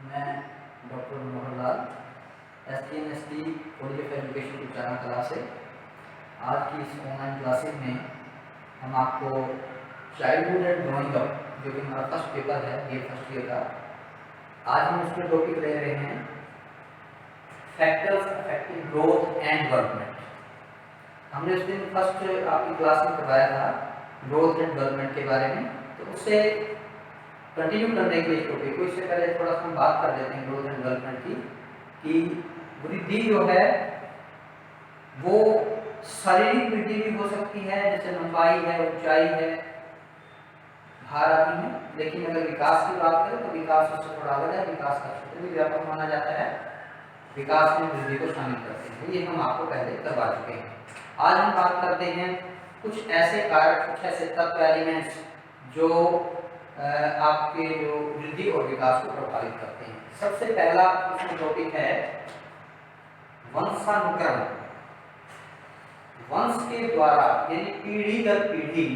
मैं doctor Mohanlal STNST college of education Uchana कला से आज की इस ऑनलाइन क्लासेस में हम आपको चाइल्डहुड एंड ग्रोइंग अप जो कि हमारा फर्स्ट पेपर है ये फर्स्ट ईयर का, आज हम उसके टॉपिक ले रहे हैं factors affecting growth and development. हमने उस दिन फर्स्ट आपकी क्लास में करवाया था ग्रोथ एंड डेवलपमेंट के बारे में, तो उससे कंटिन्यू करने के लिए टॉपिक को इससे पहले थोड़ा सा हम बात कर लेते हैं ग्रोथ एंड डेवलपमेंट की कि वृद्धि जो है वो शारीरिक वृद्धि भी हो सकती है, जैसे लंबाई है, ऊंचाई है, भार आदि में। लेकिन अगर विकास की बात करें तो विकास उससे थोड़ा अलग है, विकास का क्षेत्र भी व्यापक माना जाता है, विकास में वृद्धि को शामिल करते हैं। ये हम आपको पहले करवा चुके हैं। आज हम बात करते हैं कुछ ऐसे कारक, कुछ ऐसे तत्व एलिमेंट्स जो आपके जो वृद्धि और विकास को प्रभावित करते हैं। सबसे पहला इसमें टॉपिक है वंशानुक्रम। वंश के द्वारा यानी पीढ़ी दर पीढ़ी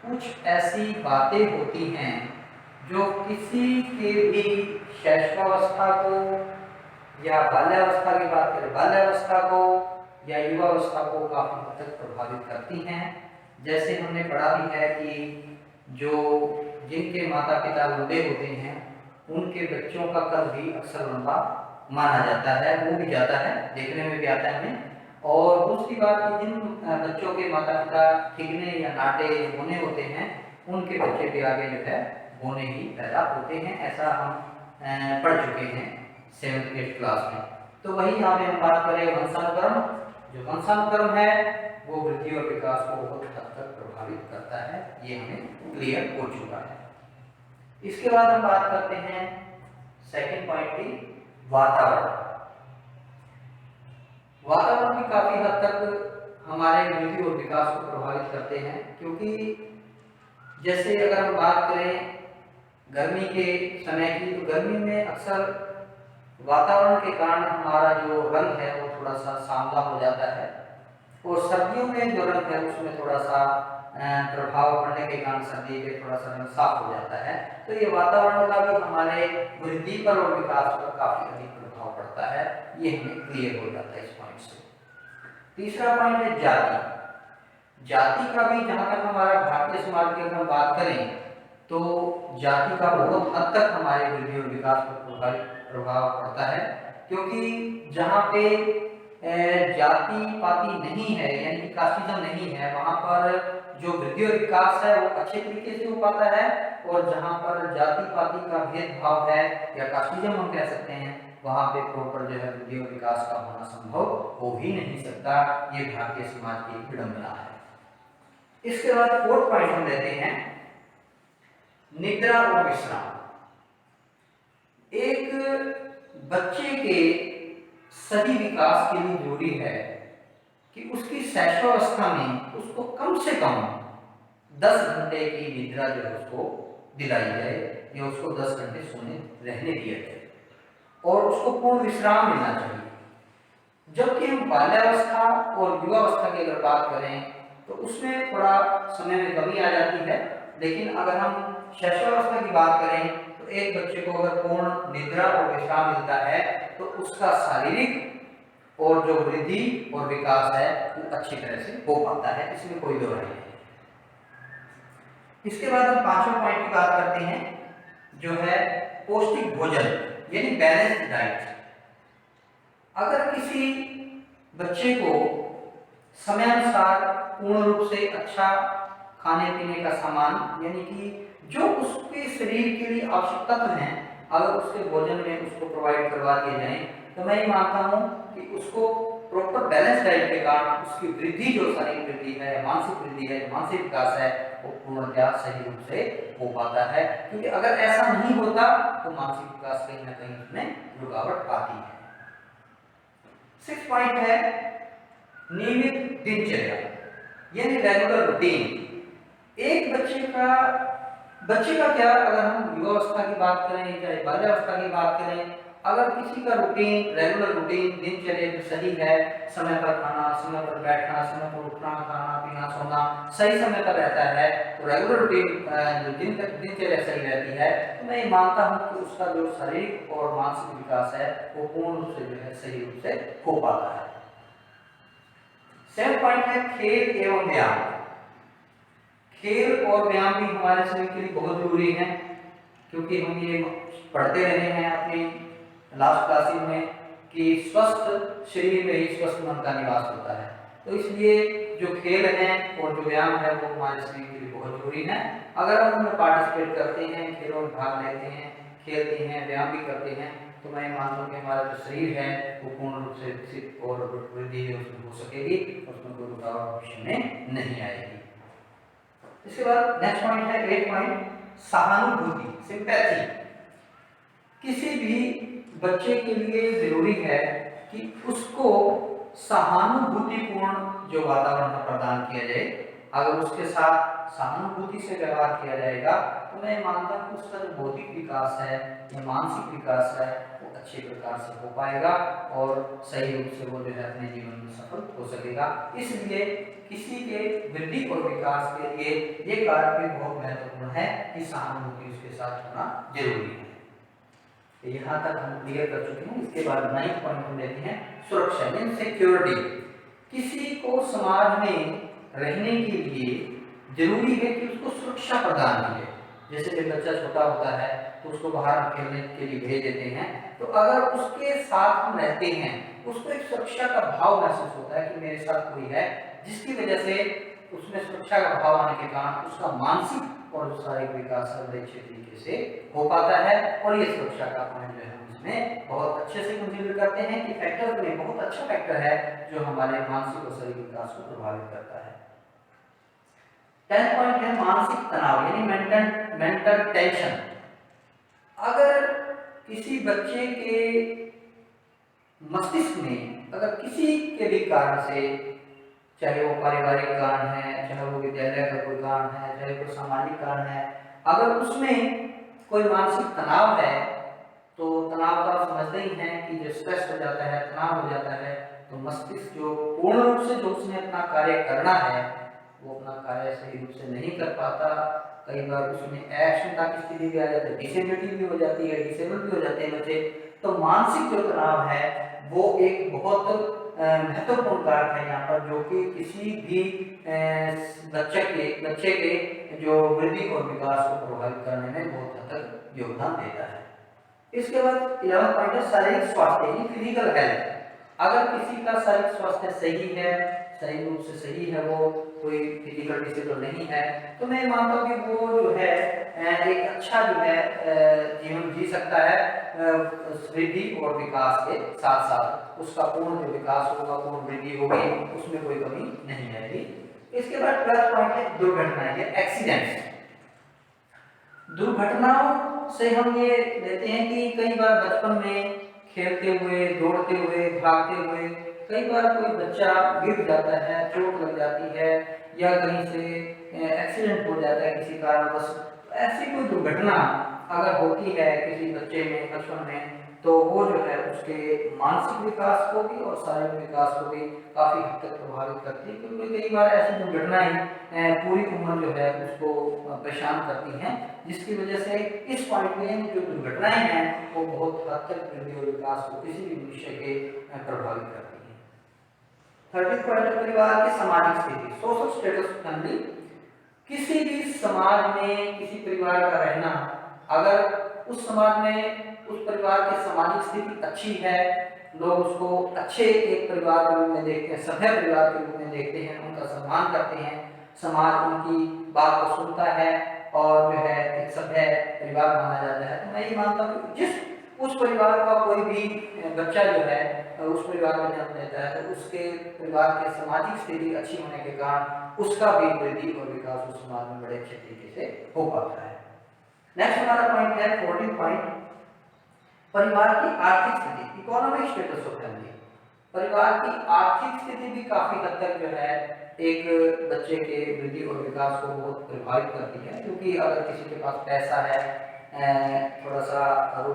कुछ ऐसी बातें होती हैं जो किसी के भी शैशवावस्था को या बाल्यावस्था की बात करें बाल्यावस्था को या युवावस्था को काफी हद तक प्रभावित करती हैं। जैसे हमने पढ़ा भी है कि जो जिनके माता पिता बूढ़े होते हैं उनके बच्चों का कद भी अक्सर लंबा माना जाता है, वो भी जाता है, देखने में भी आता है हमें। और दूसरी बात कि जिन बच्चों के माता पिता ठिगने या नाटे बोने होते हैं उनके बच्चे भी आगे जो है बोने ही पैदा होते हैं, ऐसा हम पढ़ चुके हैं 7th 8th क्लास में। तो वही यहाँ पे हम बात करें वंशानुक्रम। जो वंशानुक्रम है वो वृद्धि और विकास को बहुत हद तक प्रभावित करता है, ये हमें क्लियर हो चुका है। इसके बाद हम बात करते हैं सेकंड पॉइंट की, वातावरण। वातावरण भी काफी हद तक हमारे वृद्धि और विकास को प्रभावित करते हैं, क्योंकि जैसे अगर हम बात करें गर्मी के समय की, तो गर्मी में अक्सर वातावरण के कारण हमारा जो रंग है वो थोड़ा सा सांवला हो जाता है, और सर्दियों में जो रंग है उसमें थोड़ा सा प्रभाव पड़ने के कारण सर्दी के थोड़ा सा रंग साफ हो जाता है। तो ये वातावरण का भी हमारे वृद्धि पर और विकास पर काफी अधिक प्रभाव पड़ता है, ये हमें क्लियर हो जाता है इस पॉइंट से। तीसरा पॉइंट है जाति। जाति का भी जहाँ तक हमारा भारतीय समाज की अगर हम बात करें तो जाति का बहुत हद तक हमारे वृद्धि और विकास पर प्रभाव पड़ता है, क्योंकि जहाँ पे जाति पाति नहीं है यानी कि कास्टिज्म नहीं है, वहाँ पर जो वृद्धि और विकास है वो अच्छे तरीके से हो पाता है, और जहाँ पर जाति पाति का भेदभाव है या कास्टिज्म हम कह सकते हैं, वहाँ पे प्रॉपर जो है वृद्धि और विकास का होना संभव हो ही नहीं सकता। ये भारतीय समाज की विडंबना है। इसके बाद फोर्थ पॉइंट हम लेते हैं निद्रा और विश्राम। एक बच्चे के सही विकास के लिए जरूरी है कि उसकी शैशवावस्था में उसको कम से कम 10 घंटे की निद्रा जो है उसको दिलाई जाए, या उसको 10 घंटे सोने रहने दिया जाए, और उसको पूर्ण विश्राम मिलना चाहिए। जबकि हम बाल्यावस्था और युवावस्था की अगर बात करें तो उसमें थोड़ा समय में कमी आ जाती है, लेकिन अगर हम शैशवावस्था की बात करें तो एक बच्चे को अगर पूर्ण निद्रा और विश्राम मिलता है तो उसका शारीरिक और जो वृद्धि और विकास है वो अच्छी तरह से हो पाता है, इसमें कोई दो राय नहीं। इसके बाद हम पांचवा पॉइंट की बात करते हैं जो है पौष्टिक भोजन यानी बैलेंस्ड डाइट। अगर किसी बच्चे को समयानुसार पूर्ण रूप से अच्छा खाने पीने का सामान यानी कि जो उसके शरीर के लिए आवश्यक तत्व हैं अगर उसके भोजन में उसको प्रोवाइड करवा दिए जाएं, तो मैं ये मानता हूँ कि उसको प्रॉपर बैलेंस डाइट के कारण उसकी वृद्धि, जो शारीरिक वृद्धि है, मानसिक वृद्धि है, मानसिक विकास है, वो पूर्णतः सही रूप से हो पाता है। क्योंकि अगर ऐसा नहीं होता तो मानसिक विकास कहीं ना कहीं उसमें रुकावट आती है। 6 पॉइंट है नियमित दिनचर्या यानी रेगुलर रूटीन। एक बच्चे का क्या, अगर हम युवावस्था की बात करें चाहे बाल्यावस्था की बात करें, अगर किसी का रूटीन, रेगुलर रूटीन, दिनचर्या जो सही है, समय पर खाना, समय पर बैठना, समय पर उठना, खाना पीना, सोना सही समय पर रहता है, तो रेगुलर रूटीन जो दिनचर्या सही रहती है, तो मैं ये मानता हूँ कि उसका जो शारीरिक और मानसिक विकास है वो पूर्ण रूप से जो है सही रूप से हो पाता है। 7 पॉइंट है खेल एवं व्यायाम। खेल और व्यायाम भी हमारे शरीर के लिए बहुत जरूरी है, क्योंकि हम ये पढ़ते रहे हैं अपनी लास्ट क्लासेस में कि स्वस्थ शरीर में ही स्वस्थ मन का निवास होता है। तो इसलिए जो खेल हैं और जो व्यायाम है वो हमारे शरीर के लिए बहुत जरूरी है। अगर हम उनमें पार्टिसिपेट करते हैं, खेलों में भाग लेते हैं, खेलते हैं, व्यायाम भी करते हैं, तो मैं मानता हूँ कि हमारा जो शरीर है वो पूर्ण रूप से विकसित और वृद्धि उसमें हो सकेगी, उसमें कोई रुकावट भविष्य में नहीं आएगी। इसके बाद नेक्स्ट पॉइंट है 8 पॉइंट, सहानुभूति, सिंपैथी। किसी भी बच्चे के लिए जरूरी है कि उसको सहानुभूतिपूर्ण जो वातावरण प्रदान किया जाए। अगर उसके साथ सहानुभूति से व्यवहार किया जाएगा तो मैं मानता हूँ उसका जो बौद्धिक विकास है या मानसिक विकास है वो अच्छे प्रकार से हो पाएगा और सही रूप से वो जो है अपने जीवन में सफल हो सकेगा। इसलिए किसी के वृद्धि और विकास के लिए ये कार्य भी बहुत महत्वपूर्ण है कि सहानुभूति उसके साथ होना जरूरी है। यहाँ तक हम क्लियर कर चुके हैं। इसके बाद 9th पॉइंट हम लेते हैं सुरक्षा यानी सिक्योरिटी। किसी को समाज में रहने के लिए जरूरी है कि उसको सुरक्षा प्रदान की जाए। जैसे जब बच्चा छोटा होता है तो उसको बाहर खेलने के लिए भेज देते हैं, तो अगर उसके साथ हम रहते हैं उसको एक सुरक्षा का भाव महसूस होता है कि मेरे साथ कोई है, जिसकी वजह से उसमें सुरक्षा का भाव आने के कारण उसका मानसिक और शारीरिक विकास बड़े अच्छे तरीके से हो पाता है। और ये सुरक्षा का पॉइंट जो है हम इसमें बहुत अच्छे से कंसीडर करते हैं कि फैक्टर में बहुत अच्छा फैक्टर है जो हमारे मानसिक और शारीरिक विकास को प्रभावित करता है। 10th पॉइंट है मानसिक तनाव यानी मेंटल टेंशन। अगर किसी बच्चे के मस्तिष्क में अगर किसी के भी कारण से, चाहे वो पारिवारिक कारण है, चाहे वो विद्यालय का कोई कारण है, चाहे कोई सामाजिक कारण है, अगर उसमें कोई मानसिक तनाव है तो तनाव तो आप समझते ही हैं कि जो स्ट्रेस हो जाता है, तनाव हो जाता है, तो मस्तिष्क जो पूर्ण रूप से जो उसने अपना कार्य करना है वो अपना कार्य सही रूप से नहीं कर पाता। कई बार उसमें अक्षमता की स्थिति भी आ जाती है, डिसेबिलिटी भी हो जाती है, डिसेबल भी हो जाते हैं बच्चे। तो मानसिक जो तनाव है वो एक बहुत महत्वपूर्ण कारक है यहाँ पर, जो कि किसी भी बच्चे के जो वृद्धि और विकास को प्रभावित करने में बहुत हद तक योगदान देता है। इसके बाद 11 पॉइंट है शारीरिक स्वास्थ्य यानी फिजिकल हेल्थ। अगर किसी का शारीरिक स्वास्थ्य सही है, सही रूप से सही है, वो कोई फिजिकल डिसेबल नहीं है, तो मैं मानता हूँ कि वो जो है एक अच्छा जो है जीवन जी सकता है वृद्धि और विकास के साथ साथ। उसका पूर्ण जो विकास होगा, पूर्ण वृद्धि होगी, उसमें कोई कमी नहीं आएगी। इसके बाद 12 पॉइंट है दुर्घटनाएं या एक्सीडेंट्स। दुर्घटनाओं से हम ये लेते हैं कि कई बार बचपन में खेलते हुए, दौड़ते हुए, भागते हुए कई बार कोई बच्चा गिर जाता है, चोट लग जाती है या कहीं से एक्सीडेंट हो जाता है किसी कारणवश। ऐसी कोई दुर्घटना अगर होती है किसी बच्चे में बचपन में, तो वो जो है उसके मानसिक विकास को भी और शारीरिक विकास को भी काफ़ी हद तक प्रभावित करती है, क्योंकि कई बार ऐसी दुर्घटनाएं पूरी उम्र जो है उसको परेशान करती हैं, जिसकी वजह से इस पॉइंट में जो दुर्घटनाएं हैं वो बहुत हद तक वृद्धि और विकास को किसी भी मनुष्य के प्रभावित करती हैं। 30 पॉइंट परिवार की सामाजिक स्थिति, सोशल स्टेटस फैमिली। किसी भी समाज में किसी परिवार का रहना, अगर उस समाज में उस परिवार की सामाजिक स्थिति अच्छी है, लोग उसको अच्छे एक परिवार के रूप में देखते हैं, सभ्य परिवार के रूप में देखते हैं, उनका सम्मान करते हैं, समाज उनकी बात को सुनता है और जो है एक सभ्य परिवार माना जाता है, तो मैं ये मानता हूँ कि जिस उस परिवार का कोई भी बच्चा जो है उस परिवार में जन्म लेता है तो उसके परिवार के सामाजिक स्थिति अच्छी होने के कारण उसका भी वृद्धि और विकास उस समाज में बड़े अच्छे तरीके से हो पाता है। नेक्स्ट हमारा पॉइंट है 14 पॉइंट, परिवार की आर्थिक स्थिति, इकोनॉमिक स्टेटस ऑफ फैमिली। परिवार की आर्थिक स्थिति भी काफी हद तक जो है एक बच्चे के वृद्धि और विकास को बहुत प्रभावित करती है, क्योंकि अगर किसी के पास पैसा है, थोड़ा सा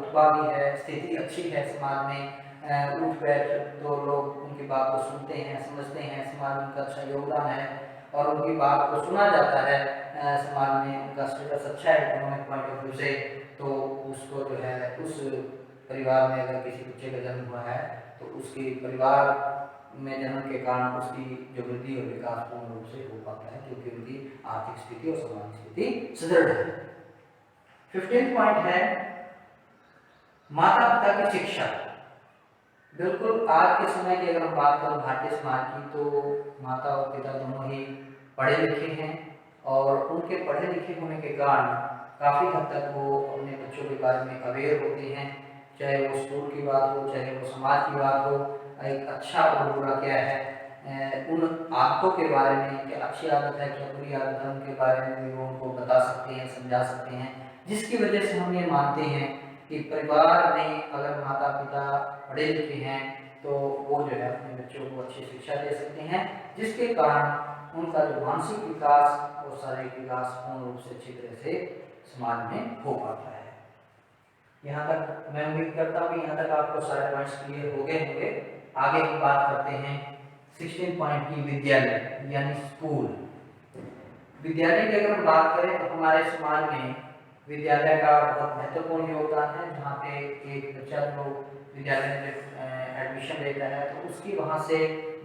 रुतबा भी है, स्थिति अच्छी है समाज में, उठ बैठ तो लोग उनकी बात को सुनते हैं, समझते हैं, समाज में उनका अच्छा योगदान है और उनकी बात को सुना जाता है, समाज में उनका स्टेटस अच्छा है इकोनॉमिक पॉइंट ऑफ व्यू से, तो उसको जो है उस परिवार में अगर किसी बच्चे का जन्म हुआ है तो उसके परिवार में जन्म के कारण उसकी जो वृद्धि और विकास पूर्ण रूप से हो पाता है, क्योंकि उनकी आर्थिक स्थिति और सामाजिक स्थिति सुदृढ़ है। 15 पॉइंट है माता पिता की शिक्षा। बिल्कुल आज के समय की अगर हम बात करें भारतीय समाज की, तो माता और पिता दोनों ही पढ़े लिखे हैं और उनके पढ़े लिखे होने के कारण काफ़ी हद तक वो अपने बच्चों के बारे में अवेयर होते हैं, चाहे वो स्कूल की बात हो, चाहे वो समाज की बात हो, एक अच्छा और बुरा क्या है, उन आदतों के बारे में, क्या अच्छी आदत है क्या बुरी आदत है, उनके बारे में भी वो उनको बता सकते हैं, समझा सकते हैं, जिसकी वजह से हम ये मानते हैं कि परिवार में अगर माता पिता पढ़े लिखे हैं तो वो जो है अपने बच्चों को अच्छी शिक्षा दे सकते हैं, जिसके कारण उनका जो मानसिक विकास और शारीरिक विकास पूर्ण रूप से अच्छी तरह से समाज में हो पाता है। यहाँ तक मैं उम्मीद करता हूँ कि यहाँ तक आपको सारे पॉइंट्स क्लियर हो गए होंगे। आगे हम बात करते हैं 16 पॉइंट की, विद्यालय यानी स्कूल। विद्यालय की अगर हम बात करें तो हमारे समाज में विद्यालय का बहुत महत्वपूर्ण योगदान है। जहाँ पे एक बच्चा जो विद्यालय में एडमिशन लेता है तो उसकी वहाँ से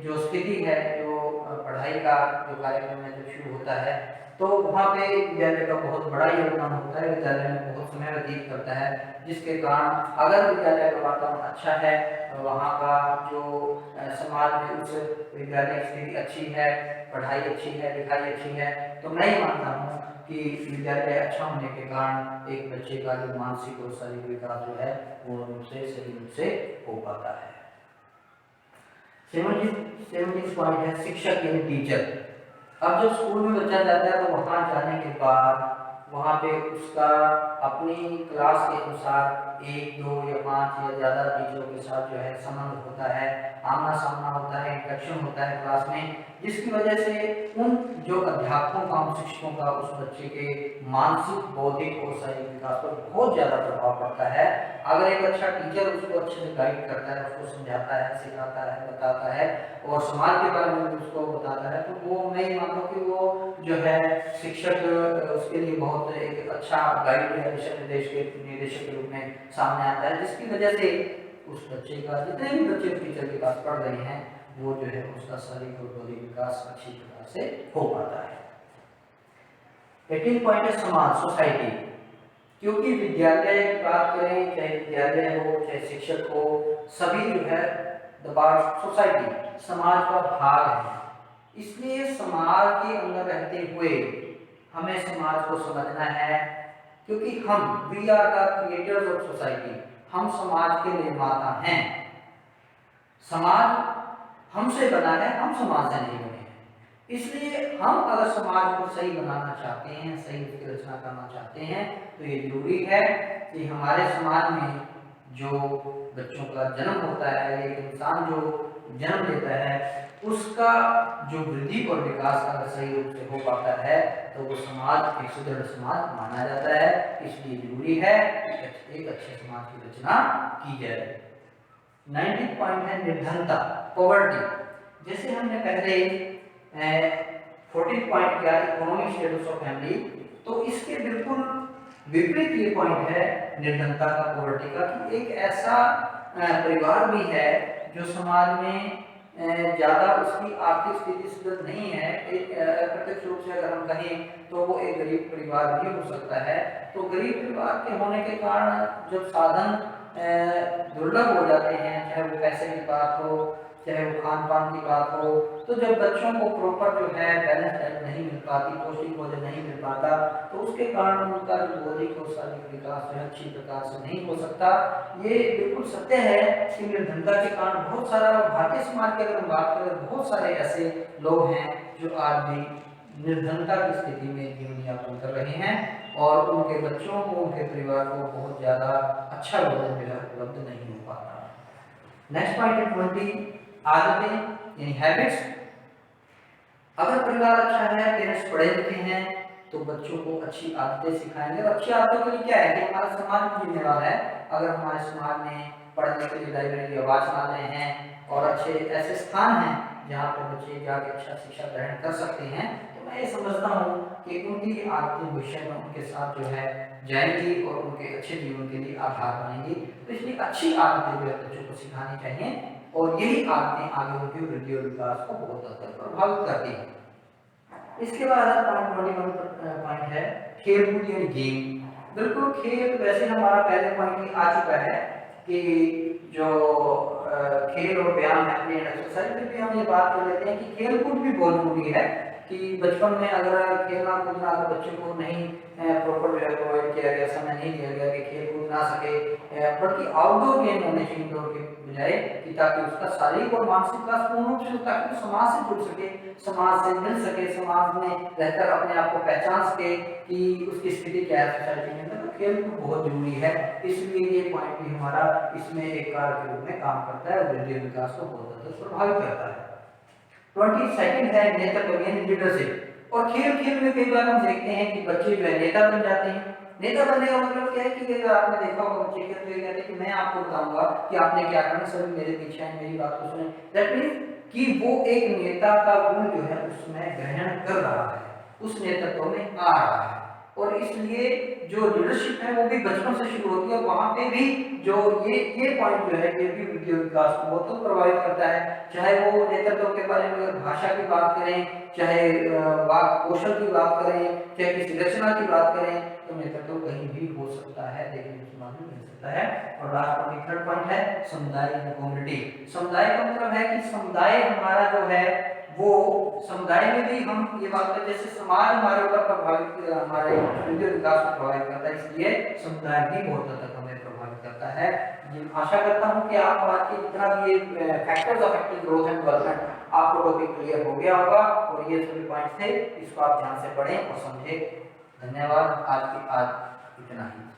जो स्थिति है, जो पढ़ाई का जो कार्यक्रम है जो शुरू होता है, तो वहाँ पे विद्यालय का बहुत बड़ा योगदान होता है। विद्यालय में बहुत समय व्यतीत करता है, जिसके कारण अगर विद्यालय का वातावरण अच्छा है, वहाँ का जो समाज में उस विद्यालय की स्थिति अच्छी है, पढ़ाई अच्छी है, लिखाई अच्छी है, तो मैं ये मानता हूँ कि विद्यालय अच्छा होने के कारण एक बच्चे का जो मानसिक और शारीरिक विकास जो है पूर्ण रूप से सही रूप से हो पाता है। 17 पॉइंट है शिक्षक यानी टीचर। अब जब स्कूल में बच्चा जाता है तो वहाँ जाने के बाद वहाँ पे उसका अपनी क्लास के अनुसार 1, 2 या 5 या ज़्यादा टीचरों के साथ जो है संबंध होता है, आमना सामना होता है, इंटरेक्शन होता है क्लास में, जिसकी वजह से उन जो अध्यापकों का, उन शिक्षकों का उस बच्चे के मानसिक, बौद्धिक और शारीरिक विकास पर बहुत ज़्यादा प्रभाव पड़ता है। अगर एक अच्छा टीचर उसको अच्छे से गाइड करता है, उसको समझाता है, सिखाता है, बताता है और समाज के बारे में उसको बताता है, तो वो मैं ये मानता हूँ कि वो जो है शिक्षक उसके लिए बहुत एक अच्छा गाइड या दिशा निर्देशक के रूप में सामने आता है, जिसकी वजह से उस बच्चे का, जितने भी बच्चे टीचर के पास पढ़ रहे हैं, वो जो है उसका शारीरिक और बौद्धिक विकास अच्छी प्रकार से हो पाता है। 18 पॉइंट है समाज, सोसाइटी। क्योंकि विद्यालय की बात करें, चाहे विद्यालय हो चाहे शिक्षक हो, सभी जो है द पार्ट सोसाइटी, समाज का भाग है। इसलिए समाज के अंदर रहते हुए हमें समाज को समझना है, क्योंकि हम we are the creators of society, हम समाज के निर्माता हैं। समाज हमसे बना है, हम समाज से नहीं बने हैं। इसलिए हम अगर समाज को सही बनाना चाहते हैं, सही उसकी रचना करना चाहते हैं, तो ये जरूरी है कि हमारे समाज में जो बच्चों का जन्म होता है, एक इंसान जो जन्म लेता है, उसका जो वृद्धि और विकास अगर सही रूप से हो पाता है तो वो समाज एक सुदृढ़ समाज माना जाता है। इसलिए जरूरी है कि एक अच्छे समाज की रचना की जाए। 19 पॉइंट है निर्धनता, पॉवर्टी। जैसे हमने पहले 14 पॉइंट किया इकोनॉमिक स्टेटस ऑफ फैमिली, तो इसके बिल्कुल विपरीत ये पॉइंट है निर्धनता का, पॉवर्टी का, कि एक ऐसा परिवार भी है जो समाज में ज़्यादा उसकी आर्थिक स्थिति सुदृढ़ नहीं है। एक प्रत्यक्ष रूप से अगर हम कहें तो वो एक गरीब परिवार भी हो सकता है। तो गरीब परिवार के होने के कारण जब साधन दुर्लभ हो जाते हैं, चाहे वो पैसे की बात हो, चाहे वो खान पान की बात हो, तो जब बच्चों को प्रॉपर जो है बैलेंस डाइट नहीं मिल पाती, पौष्टिक भोजन नहीं मिल पाता, तो उसके कारण उनका जो बौद्धिक और शारीरिक विकास जो है अच्छी प्रकार से नहीं हो सकता। ये बिल्कुल सत्य है कि निर्धनता के कारण बहुत सारा भारतीय समाज की अगर हम बात करें, बहुत सारे ऐसे लोग हैं जो आज भी निर्धनता की स्थिति में जीवन यापन कर रहे हैं और उनके बच्चों को, उनके परिवार को बहुत ज़्यादा अच्छा भोजन मिला उपलब्ध नहीं हो पाता। नेक्स्ट पॉइंट है 20 आदतें यानी हैबिट्स। अगर परिवार अच्छा है, पेरेंट्स पढ़े लिखे हैं, तो बच्चों को अच्छी आदतें सिखाएंगे। और अच्छी आदतों के लिए क्या है कि हमारा समाज भी जिम्मेवार है। अगर हमारे समाज में पढ़ने के लिए लाइब्रेरी या वाचनालय हैं और अच्छे ऐसे स्थान हैं जहाँ पर बच्चे जाकर अच्छा शिक्षा ग्रहण कर सकते हैं, तो मैं ये समझता हूँ कि उनकी आदतें भविष्य में उनके साथ जो है जाएंगी और उनके अच्छे जीवन के लिए आधार बनेंगी। तो इसलिए अच्छी आदतें जो है बच्चों को सिखानी चाहिए और यही आदतें आगे उनकी वृद्धि और विकास को बहुत हद तक प्रभावित करती हैं। इसके बाद पॉइंट है खेल कूद यानी गेम। बिल्कुल खेल, वैसे हमारा पहले पॉइंट ही आ चुका है कि जो खेल और व्यायाम है अपनी एक्सरसाइज में भी हम ये बात कर लेते हैं कि खेल कूद भी बहुत जरूरी है। कि बचपन में अगर खेलना कूदना अगर बच्चे को नहीं प्रॉपर जो है प्रोवाइड किया गया, समय नहीं दिया गया कि खेल कूद ना सके, बल्कि आउटडोर गेम होने चाहिए इंडोर के बजाय, कि ताकि उसका शारीरिक और मानसिक विकास पूर्ण रूप से, ताकि वो समाज से जुड़ सके, समाज से मिल सके, समाज में रहकर अपने आप को पहचान सके कि उसकी स्थिति क्या है सोसाइटी में। तो खेल कूद बहुत जरूरी है। इसलिए ये पॉइंट भी हमारा इसमें एक कार्य के रूप में काम करता है और वृद्धि विकास को बहुत हद तक प्रभावित करता है। 22 है नेतृत्व यानी लीडरशिप। और खेल खेल में कई बार हम देखते हैं कि बच्चे जो है नेता बन जाते हैं। नेता बनने का मतलब क्या है कि अगर आपने देखा होगा बच्चे खेल तो ये कहते हैं कि मैं आपको बताऊंगा कि आपने क्या करना, सभी मेरे पीछे हैं, मेरी बात को सुने। दैट मींस कि वो एक नेता का गुण जो है उसमें ग्रहण कर रहा है, उस नेतृत्व में आ रहा है। और इसलिए जो लीडरशिप है वो भी बचपन से शुरू होती है और वहां पे भी जो ये पॉइंट जो है ये भी वृद्धि और विकास को बहुत प्रभावित करता है। चाहे वो नेतृत्व के बारे में अगर भाषा की बात करें, चाहे वाक कौशल की बात करें, चाहे किसी रचना की बात करें, तो नेतृत्व कहीं भी हो सकता है, देखने को मालूम मिल सकता है। और लास्ट पॉइंट, थर्ड पॉइंट है समुदाय या कम्युनिटी। समुदाय का मतलब है कि समुदाय हमारा जो है वो समुदाय में भी हम ये बात करते हैं, जैसे समाज हमारे ऊपर प्रभावित, हमारे वृद्धि और विकास को प्रभावित करता है, इसलिए समुदाय भी बहुत हद तक हमें प्रभावित करता है। आशा करता हूँ कि आप आज के जितना भी ये factors of growth and development आपको टॉपिक क्लियर हो गया होगा और ये सभी पॉइंट्स थे, इसको आप ध्यान से पढ़ें और समझें। धन्यवाद। आज इतना ही।